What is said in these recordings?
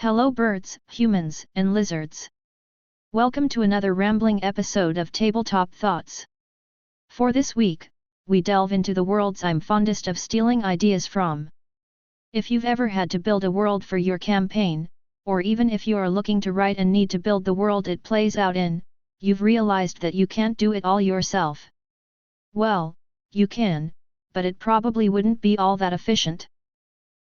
Hello birds, humans, and lizards. Welcome to another rambling episode of Tabletop Thoughts. For this week, we delve into the worlds I'm fondest of stealing ideas from. If you've ever had to build a world for your campaign, or even if you are looking to write and need to build the world it plays out in, you've realized that you can't do it all yourself. Well, you can, but it probably wouldn't be all that efficient.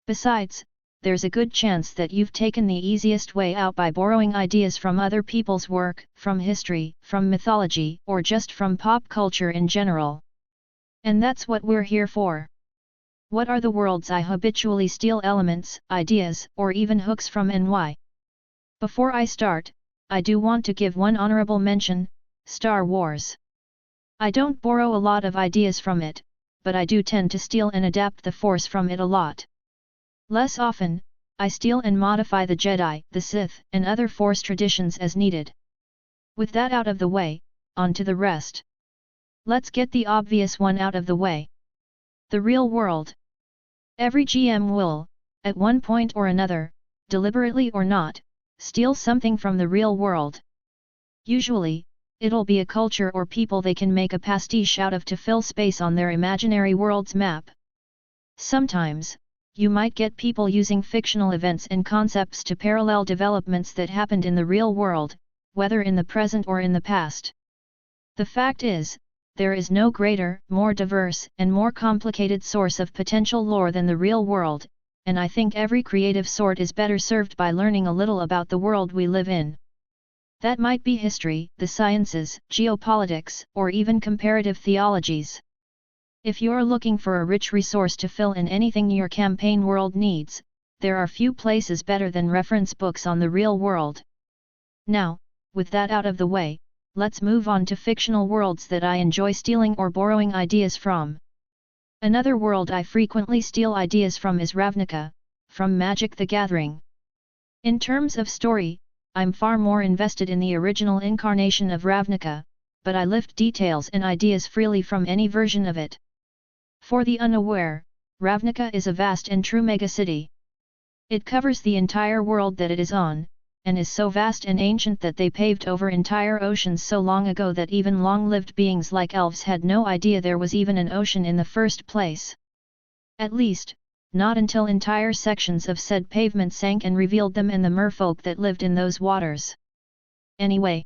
Besides, there's a good chance that you've taken the easiest way out by borrowing ideas from other people's work, from history, from mythology, or just from pop culture in general. And that's what we're here for. What are the worlds I habitually steal elements, ideas, or even hooks from and why? Before I start, I do want to give one honorable mention: Star Wars. I don't borrow a lot of ideas from it, but I do tend to steal and adapt the Force from it a lot. Less often, I steal and modify the Jedi, the Sith, and other Force traditions as needed. With that out of the way, on to the rest. Let's get the obvious one out of the way. The real world. Every GM will, at one point or another, deliberately or not, steal something from the real world. Usually, it'll be a culture or people they can make a pastiche out of to fill space on their imaginary world's map. Sometimes, you might get people using fictional events and concepts to parallel developments that happened in the real world, whether in the present or in the past. The fact is, there is no greater, more diverse, and more complicated source of potential lore than the real world, and I think every creative sort is better served by learning a little about the world we live in. That might be history, the sciences, geopolitics, or even comparative theologies. If you're looking for a rich resource to fill in anything your campaign world needs, there are few places better than reference books on the real world. Now, with that out of the way, let's move on to fictional worlds that I enjoy stealing or borrowing ideas from. Another world I frequently steal ideas from is Ravnica, from Magic: The Gathering. In terms of story, I'm far more invested in the original incarnation of Ravnica, but I lift details and ideas freely from any version of it. For the unaware, Ravnica is a vast and true megacity. It covers the entire world that it is on, and is so vast and ancient that they paved over entire oceans so long ago that even long-lived beings like elves had no idea there was even an ocean in the first place. At least, not until entire sections of said pavement sank and revealed them and the merfolk that lived in those waters. Anyway,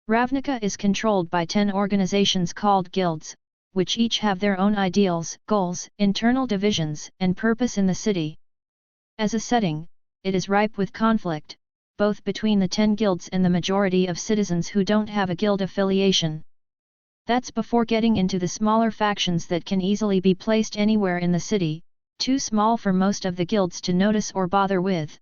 Ravnica is controlled by 10 organizations called guilds, which each have their own ideals, goals, internal divisions, and purpose in the city. As a setting, it is ripe with conflict, both between the 10 guilds and the majority of citizens who don't have a guild affiliation. That's before getting into the smaller factions that can easily be placed anywhere in the city, too small for most of the guilds to notice or bother with.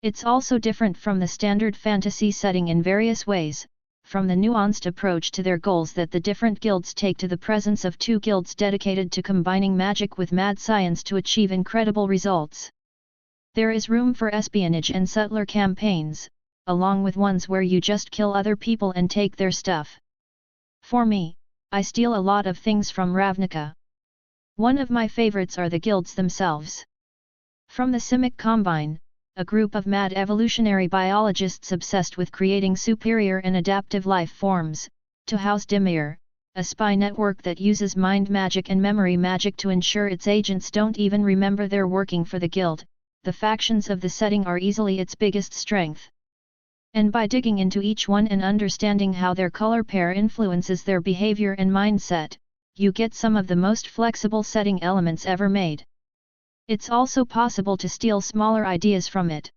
It's also different from the standard fantasy setting in various ways, from the nuanced approach to their goals that the different guilds take to the presence of 2 guilds dedicated to combining magic with mad science to achieve incredible results. There is room for espionage and subtler campaigns, along with ones where you just kill other people and take their stuff. For me, I steal a lot of things from Ravnica. One of my favorites are the guilds themselves. From the Simic Combine, a group of mad evolutionary biologists obsessed with creating superior and adaptive life forms, to House Dimir, a spy network that uses mind magic and memory magic to ensure its agents don't even remember they're working for the guild. The factions of the setting are easily its biggest strength. And by digging into each one and understanding how their color pair influences their behavior and mindset, you get some of the most flexible setting elements ever made. It's also possible to steal smaller ideas from it.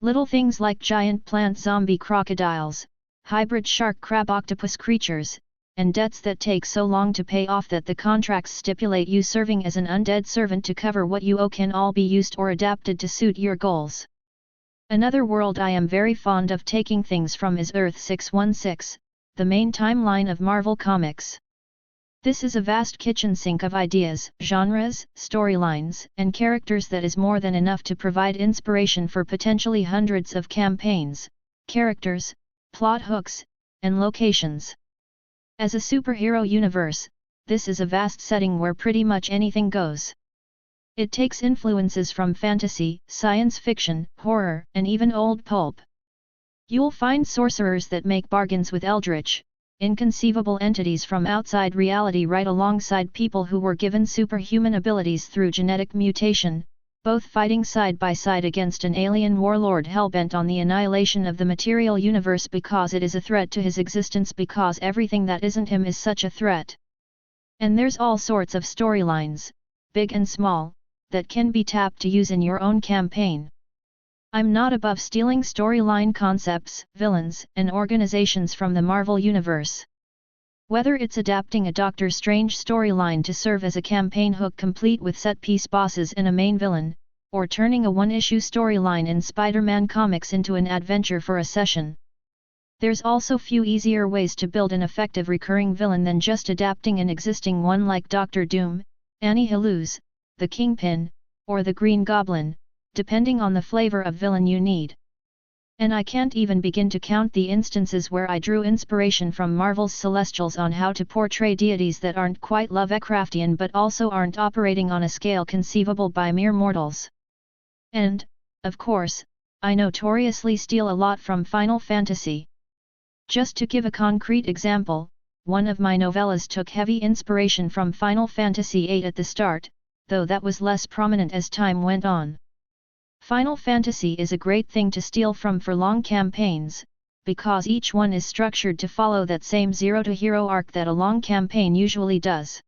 Little things like giant plant zombie crocodiles, hybrid shark crab octopus creatures, and debts that take so long to pay off that the contracts stipulate you serving as an undead servant to cover what you owe can all be used or adapted to suit your goals. Another world I am very fond of taking things from is Earth 616, the main timeline of Marvel Comics. This is a vast kitchen sink of ideas, genres, storylines, and characters that is more than enough to provide inspiration for potentially hundreds of campaigns, characters, plot hooks, and locations. As a superhero universe, this is a vast setting where pretty much anything goes. It takes influences from fantasy, science fiction, horror, and even old pulp. You'll find sorcerers that make bargains with eldritch, inconceivable entities from outside reality right alongside people who were given superhuman abilities through genetic mutation, both fighting side by side against an alien warlord hellbent on the annihilation of the material universe because it is a threat to his existence because everything that isn't him is such a threat. And there's all sorts of storylines, big and small, that can be tapped to use in your own campaign. I'm not above stealing storyline concepts, villains, and organizations from the Marvel Universe. Whether it's adapting a Doctor Strange storyline to serve as a campaign hook complete with set-piece bosses and a main villain, or turning a one-issue storyline in Spider-Man comics into an adventure for a session. There's also few easier ways to build an effective recurring villain than just adapting an existing one like Doctor Doom, Annihilus, the Kingpin, or the Green Goblin, depending on the flavor of villain you need. And I can't even begin to count the instances where I drew inspiration from Marvel's Celestials on how to portray deities that aren't quite Lovecraftian but also aren't operating on a scale conceivable by mere mortals. And, of course, I notoriously steal a lot from Final Fantasy. Just to give a concrete example, one of my novellas took heavy inspiration from Final Fantasy VIII at the start, though that was less prominent as time went on. Final Fantasy is a great thing to steal from for long campaigns, because each one is structured to follow that same zero-to-hero arc that a long campaign usually does.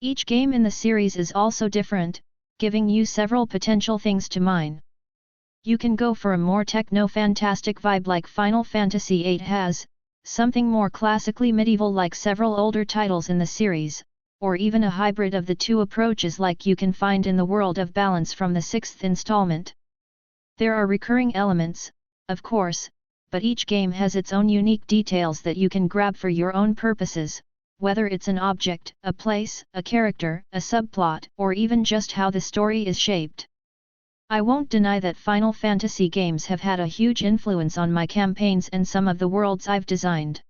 Each game in the series is also different, giving you several potential things to mine. You can go for a more techno-fantastic vibe like Final Fantasy VIII has, something more classically medieval like several older titles in the series, or even a hybrid of the two approaches like you can find in the World of Balance from the 6th installment. There are recurring elements, of course, but each game has its own unique details that you can grab for your own purposes, whether it's an object, a place, a character, a subplot, or even just how the story is shaped. I won't deny that Final Fantasy games have had a huge influence on my campaigns and some of the worlds I've designed.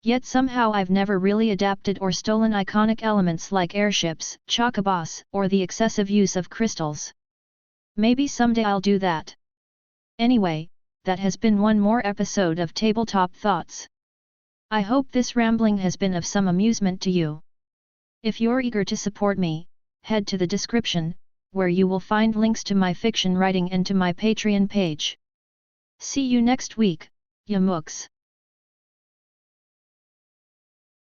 Yet somehow I've never really adapted or stolen iconic elements like airships, chocobos, or the excessive use of crystals. Maybe someday I'll do that. Anyway, that has been one more episode of Tabletop Thoughts. I hope this rambling has been of some amusement to you. If you're eager to support me, head to the description, where you will find links to my fiction writing and to my Patreon page. See you next week, ya mooks.